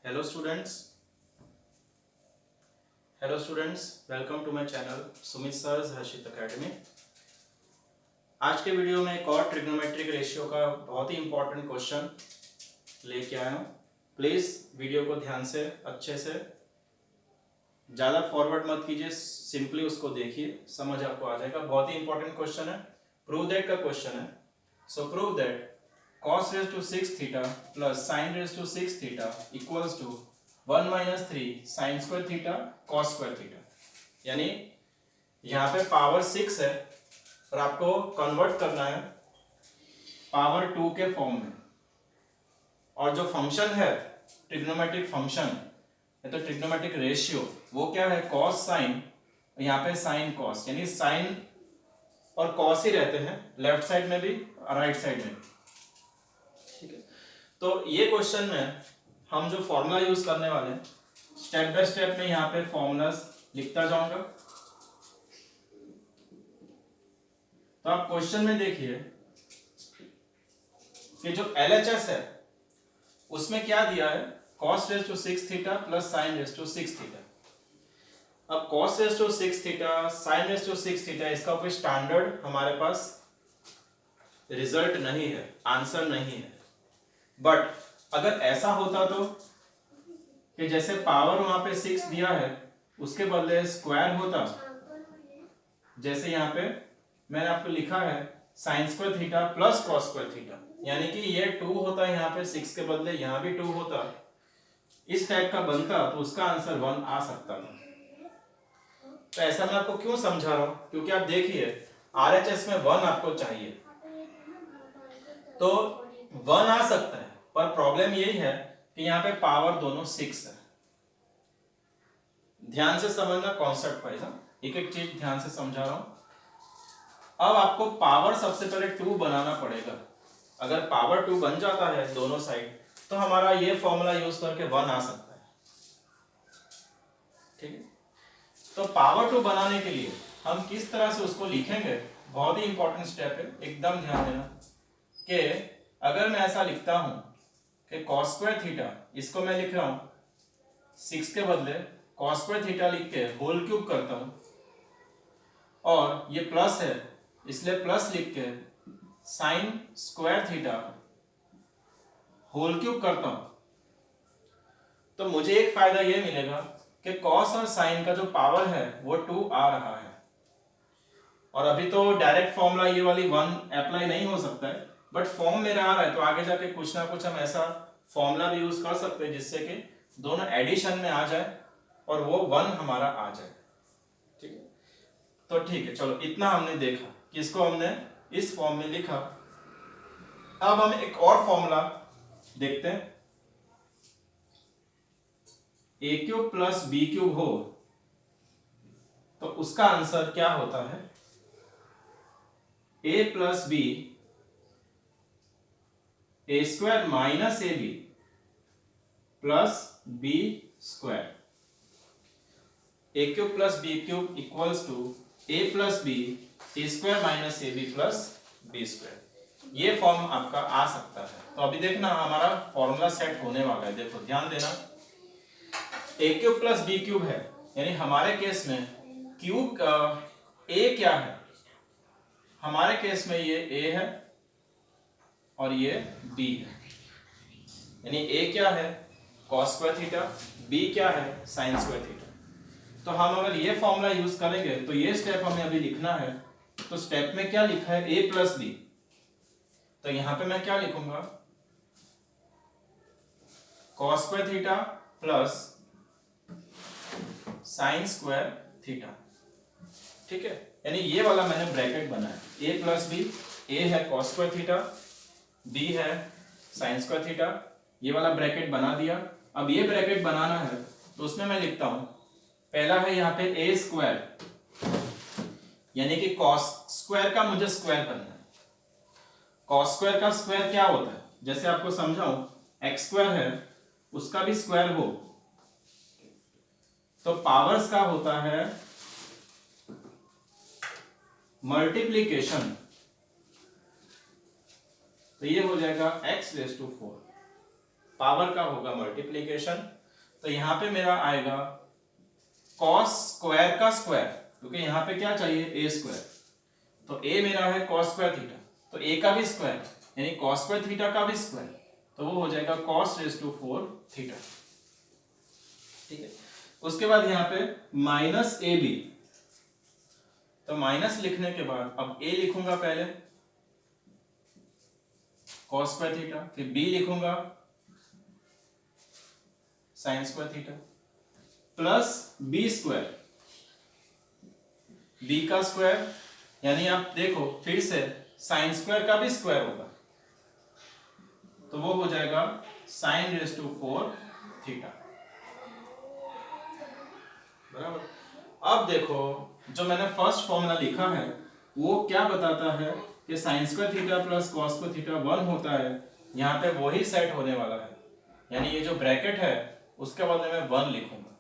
Hello students hello students welcome to my channel Sumit sir's Harshit academy. आज के video में एक और ट्रिग्नोमेट्रिक रेशियो का बहुत ही इंपॉर्टेंट क्वेश्चन लेके आया हूँ। प्लीज़ वीडियो को ध्यान से अच्छे से ज़्यादा फॉरवर्ड मत कीजिए, सिंपली उसको देखिए, समझ आपको आ जाएगा। बहुत ही इंपॉर्टेंट क्वेश्चन है, प्रूव दैट का क्वेश्चन है। सो prove that cos raised to 6 theta plus sin raised to 6 theta equals to 1 minus 3 sin square theta cos square theta। यानी यहाँ पे पावर 6 है और आपको कन्वर्ट करना है पावर 2 के फॉर्म में। और जो फंक्शन है ट्रिग्नोमेट्रिक फंक्शन है तो ट्रिग्नोमेट्रिक रेशियो वो क्या है, cos sin, यहाँ पे sin cos, यानी sin और cos ही रहते हैं लेफ्ट साइड में भी और राइट साइड में भी। ठीक है, तो ये क्वेश्चन में हम जो फॉर्मूला यूज करने वाले हैं, स्टेप बाय स्टेप में यहाँ पे फॉर्मूलाज लिखता जाऊंगा। तो आप क्वेश्चन में देखिए कि जो LHS है उसमें क्या दिया है, cos raised to 6 theta plus sin raised to 6 theta. अब cos raised to 6 theta sin raised to 6 theta इसका कोई स्टैंडर्ड हमारे पास रिजल्ट नहीं है, आंसर नहीं है। बट अगर ऐसा होता तो कि जैसे पावर वहां पे 6 दिया है उसके बदले स्क्वायर होता, जैसे यहाँ पे मैंने आपको लिखा है sign square theta plus cos square theta, यानी कि ये 2 होता है, यहाँ पे 6 के बदले यहाँ भी 2 होता, इस टाइप का बनता तो उसका आंसर 1 आ सकता था। तो ऐसा मैं आपको क्यों समझा रहा हूं, क्योंकि आप देखिए RHS में 1 आपको चाहिए तो 1 आ सकता है, पर प्रॉब्लम यही है कि यहाँ पे पावर दोनों 6 है। ध्यान से समझना कॉन्सेप्ट वाइज, एक एक चीज ध्यान से समझा रहा हूं। अब आपको पावर सबसे पहले 2 बनाना पड़ेगा। अगर पावर 2 बन जाता है दोनों साइड तो हमारा ये फॉर्मूला यूज करके 1 आ सकता है। ठीक है, तो पावर 2 बनाने के लिए हम किस तरह से उसको लिखेंगे, बहुत ही इंपॉर्टेंट स्टेप है, एकदम ध्यान देना कि अगर मैं ऐसा लिखता हूं कि cos स्क्वायर थीटा, इसको मैं लिख रहा हूं 6 के बदले cos स्क्वायर थीटा लिख के होल क्यूब करता हूं, और ये प्लस है इसलिए प्लस लिख के sine square theta whole cube करता हूं, तो मुझे एक फायदा ये मिलेगा कि cos और sin का जो पावर है वो 2 आ रहा है। और अभी तो डायरेक्ट फॉर्मूला ये वाली 1 अप्लाई नहीं हो सकता है, बट फॉर्म में आ रहा है तो आगे जाके कुछ ना कुछ हम ऐसा फॉर्मूला भी यूज कर सकते हैं जिससे कि दोनों एडिशन में आ जाए और वो 1 हमारा आ जाए। ठीक है, तो ठीक है, चलो इतना हमने देखा कि इसको हमने इस फॉर्म में लिखा। अब हम एक और फॉर्मूला देखते हैं, a cube plus b cube हो तो उसका आंसर क्या होता है, a plus b a square minus A b plus B square. A cube plus b cube equals to a plus b a square minus A b plus B square. ये form आपका आ सकता है। तो अभी देखना हमारा फॉर्मूला सेट होने वाला है, देखो ध्यान देना। ए क्यूब प्लस बी क्यूब है, यानी हमारे केस में क्यूब का ए क्या है, हमारे केस में ये ए है और ये बी है, यानी ए क्या है cos स्क्वायर थीटा, बी क्या है साइन स्क्वायर थीटा। तो हम अगर ये फॉर्मूला यूज करेंगे तो ये स्टेप हमें अभी लिखना है। तो स्टेप में क्या लिखा है, a प्लस बी, तो यहां पे मैं क्या लिखूंगा cos square theta plus sign square theta. ठीक है, यानी ये वाला मैंने ब्रैकेट बनाया, a प्लस बी, a है cos स्क्वायर थीटा, b है साइन स्क्वायर थीटा, ये वाला ब्रैकेट बना दिया। अब ये ब्रैकेट बनाना है तो उसमें मैं लिखता हूं, पहला है यहाँ पे a स्क्वायर, यानी कि cos स्क्वायर का मुझे स्क्वायर करना है। cos स्क्वायर का स्क्वायर क्या होता है, जैसे आपको समझाऊं, x स्क्वायर है उसका भी स्क्वायर हो तो पावर्स का होता है मल्टीप्लीकेशन, तो ये हो जाएगा x रेज़ टू 4, पावर का होगा मल्टीप्लीकेशन तो यहाँ पे मेरा आएगा कॉस स्क्वायर का स्क्वायर, क्योंकि यहाँ पे क्या चाहिए, ए स्क्वायर, तो ए मेरा है कॉस स्क्वायर थीटा, तो ए का भी स्क्वायर यानी कॉस स्क्वायर थीटा का भी स्क्वायर, तो वो हो जाएगा कॉस रेज टू 4 थीटा। ठीक है, उसके बाद यहाँ पे माइनस ए बी, तो माइनस लिखने के बाद अब ए लिखूंगा पहले कॉस स्क्वायर थीटा, फिर बी लिखूंगा sine square theta, plus B square, B का स्क्वायर यानी आप देखो फिर से साइन स्क्वायर का भी स्क्वायर होगा, तो वो हो जाएगा साइन रेज टू 4 थीटा। बराबर। अब देखो जो मैंने फर्स्ट फॉर्मूला लिखा है वो क्या बताता है कि sine square theta plus cos square theta 1 होता है, यहाँ पे वही सेट होने वाला है, यानी ये जो ब्रैकेट है उसके बाद मैं 1 लिखूंगा,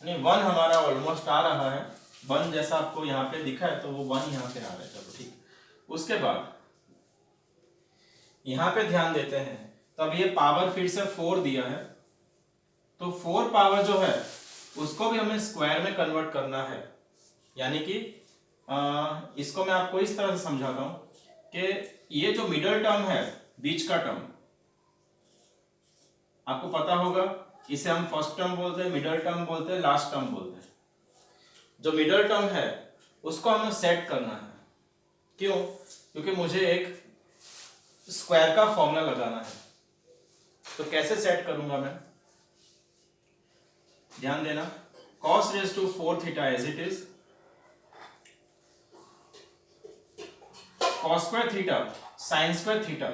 यानी 1 हमारा ऑलमोस्ट आ रहा है, 1 जैसा आपको यहाँ पे दिखा है तो वो 1 यहाँ पे आ रहा है। चलो ठीक, उसके बाद यहाँ पे ध्यान देते हैं, तो अब ये पावर फिर से 4 दिया है, तो 4 पावर जो है उसको भी हमें स्क्वायर में कन्वर्ट करना है, यानी कि इसको मैं आपको इस तरह से समझाता हूं कि ये जो मिडल टर्म है, बीच का टर्म, आपको पता होगा इसे हम फर्स्ट टर्म बोलते हैं, मिडल टर्म बोलते हैं, लास्ट टर्म बोलते हैं। जो मिडल टर्म है उसको हमें सेट करना है, क्यों, क्योंकि मुझे एक स्क्वायर का फॉर्मूला लगाना है, तो कैसे सेट करूंगा मैं, ध्यान देना, cos raise to 4 theta as it is, cos square theta sin square theta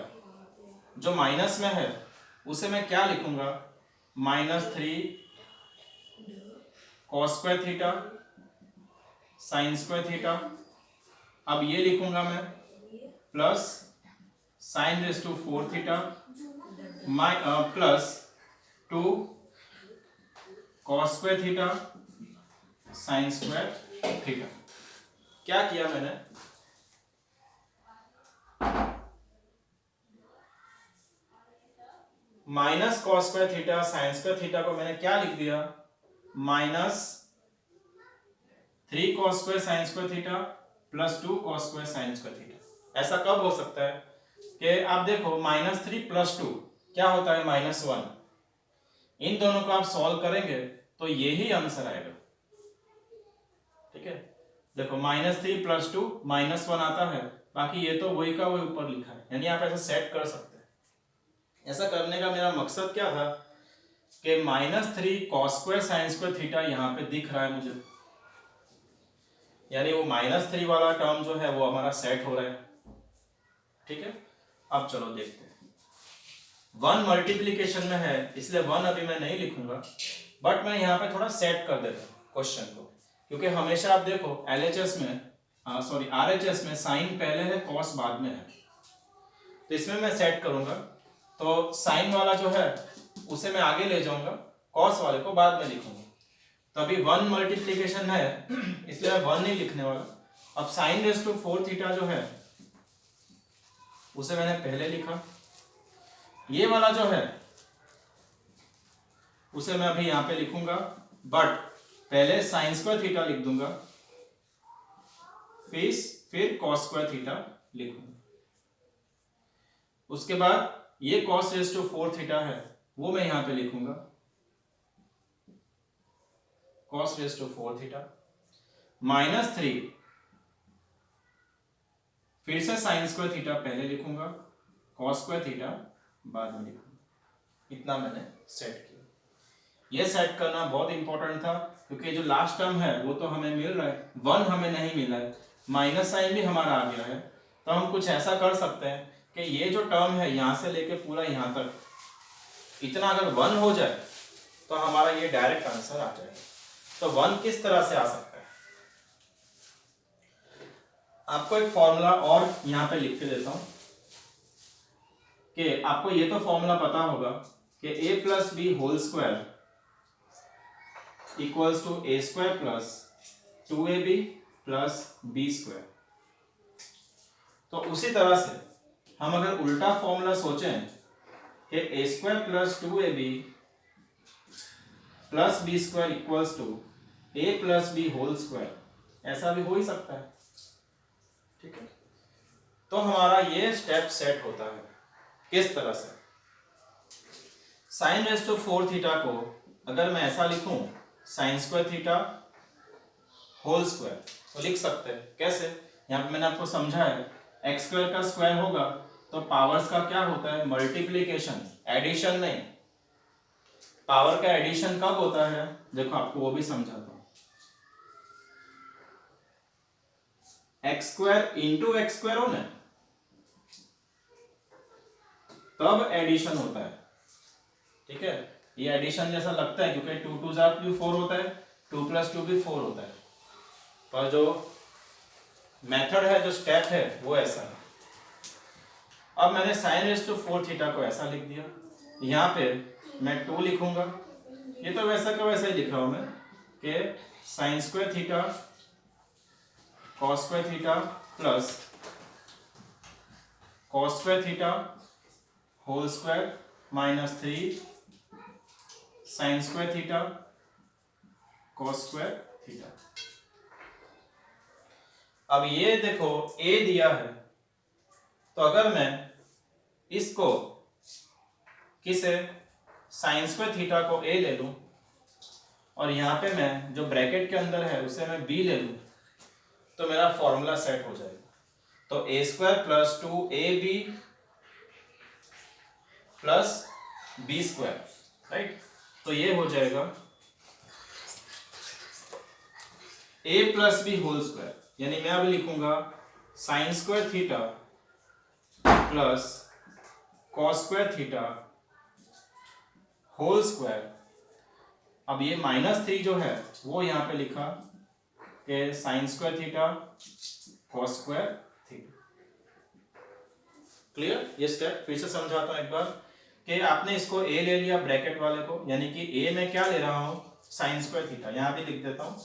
जो माइनस में है उसे मैं क्या लिखूंगा, -3 cos square theta sin square theta, अब ये लिखूंगा मैं plus sin raise to 4 theta plus 2 cos square theta sin square theta. क्या किया मैंने, minus cos square theta sine square theta को मैंने क्या लिख दिया, -3 cos square sine square theta plus 2 cos square sine square theta. ऐसा कब हो सकता है कि आप देखो -3 प्लस 2 क्या होता है, -1, इन दोनों को आप सॉल्व करेंगे तो यही आंसर आएगा। ठीक है, देखो -3 प्लस 2 -1 आता है, बाकी ये तो वही का वही ऊपर लिखा है, यानी आप ऐसा सेट कर सकते हैं। ऐसा करने का मेरा मकसद क्या था कि -3 cos square sine square theta यहाँ पे दिख रहा है मुझे, यानी वो -3 वाला टर्म जो है वो हमारा सेट हो रहा है। ठीक है, अब चलो देखते हैं, 1 मल्टीप्लीकेशन में है इसलिए 1 अभी मैं नहीं लिखूंगा, बट मैं यहाँ पे थोड़ा सेट कर देता हूँ क्वेश्चन को, क्योंकि हमेशा आप देखो LHS में सॉरी RHS में साइन पहले है कॉस बाद में है, तो इसमें मैं सेट करूंगा, तो साइन वाला जो है उसे मैं आगे ले जाऊंगा, कॉस वाले को बाद में लिखूंगा। तो अभी 1 मल्टीप्लीकेशन है इसलिए मैं 1 नहीं लिखने वाला। अब साइन रेज टू 4 थीटा जो है उसे मैंने पहले लिखा, ये वाला जो है उसे मैं अभी यहां पे लिखूंगा, बट पहले साइन स्क्वायर थीटा लिख दूंगा, फिर कॉस स्क्वायर थीटा लिखूंगा। उसके बाद ये कॉस रेज टू 4 थीटा है वो मैं यहां पे लिखूंगा, कॉस रेज टू 4 थीटा -3, फिर से साइन स्क्वायर थीटा पहले लिखूंगा, कॉस स्क्वायर थीटा बाद में लिखूंगा। इतना मैंने सेट किया। ये सेट करना बहुत इंपॉर्टेंट था, क्योंकि जो लास्ट टर्म है वो तो हमें मिल रहा है, 1 हमें नहीं मिला है, माइनस साइन भी हमारा आ गया है, तो हम कुछ ऐसा कर सकते हैं कि ये जो टर्म है यहां से लेके पूरा यहां तक इतना अगर 1 हो जाए तो हमारा ये डायरेक्ट आंसर आ जाएगा। तो 1 किस तरह से आ सकता है, आपको एक फॉर्मूला और यहां पे लिख के देता हूं कि आपको ये तो फॉर्मूला पता होगा कि a plus B whole square equals to a square plus 2ab plus b square. तो उसी तरह से हम अगर उल्टा फॉर्मूला सोचें कि a square plus 2ab plus B square equals to a plus B whole square, ऐसा भी हो ही सकता है, ठीक है। तो हमारा ये स्टेप सेट होता है किस तरह से, साइन रेस टू 4 थीटा को अगर मैं ऐसा लिखूं sine square theta whole square, तो लिख सकते हैं कैसे, यहाँ पे मैंने आपको समझा है एक्स स्क्वायर का स्क्वायर होगा तो पावर्स का क्या होता है, मल्टीप्लीकेशन, एडिशन नहीं। पावर का एडिशन कब होता है, देखो आपको वो भी समझाता हूं, x square into x square हो ना, तब एडिशन होता है, ठीक है। ये एडिशन जैसा लगता है क्योंकि 2 2 जार भी 4 होता है, 2 + 2 भी 4 होता है, पर जो मेथड है, जो स्टेप है वो ऐसा है। अब मैंने साइन रेस टू 4 थीटा को ऐसा लिख दिया, यहाँ पे मैं 2 लिखूंगा, ये तो वैसा का वैसा ही लिख रहा हूं मैं कि sine square theta cos square theta plus cos square theta whole square -3 sine square theta cos square theta. अब ये देखो a दिया है, तो अगर मैं इसको किसे साइन स्क्वायर थीटा को a ले लूं और यहाँ पे मैं जो ब्रैकेट के अंदर है उसे मैं b ले लूं, तो मेरा फॉर्मूला सेट हो जाएगा। तो a square plus 2ab plus b square, right. तो ये हो जाएगा a plus B whole square, यानी मैं अभी लिखूंगा sine square theta plus cos square theta whole square. अब ये -3 जो है वो यहाँ पे लिखा कि sine square theta cos square theta. Clear, ये स्टेप फिर से समझाता हूं एक बार कि आपने इसको a ले लिया ब्रैकेट वाले को, यानी कि a में क्या ले रहा हूं, साइन स्क्वायर थीटा, यहां भी लिख देता हूं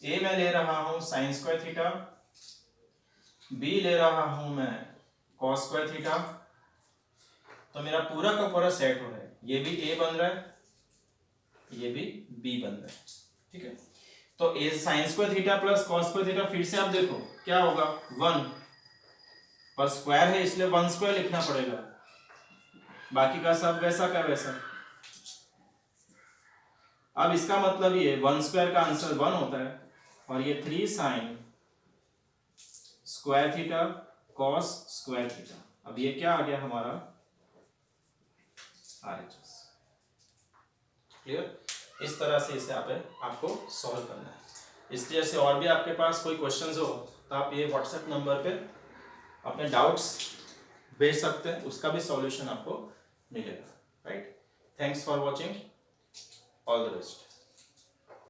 a में ले रहा हूं साइन स्क्वायर थीटा, b ले रहा हूं मैं कॉस स्क्वायर थीटा, तो मेरा पूरा का पूरा सेट हो रहा है, ये भी a बन रहा है, ये भी b बन रहा है, ठीक है। तो a sign square theta plus cos square theta, फिर से आप देखो क्या होगा 1, पर स्क्वायर है इसलिए 1 स्क्वायर लिखना पड़ेगा, बाकी का सब वैसा का वैसा। अब इसका मतलब ये 1 स्क्वायर का आंसर 1 होता है, और ये 3 sine square theta cos square theta. अब ये क्या आ गया हमारा RHS। क्लियर, इस तरह से इसे आपको सॉल्व करना है। इस तरह से और भी आपके पास कोई क्वेश्चंस हो तो आप ये व्हाट्सएप नंबर पे अपने डाउट्स भेज सकते हैं, उसका भी सॉल्यूशन आपको मिलेगा, right. Thanks for watching, all the best.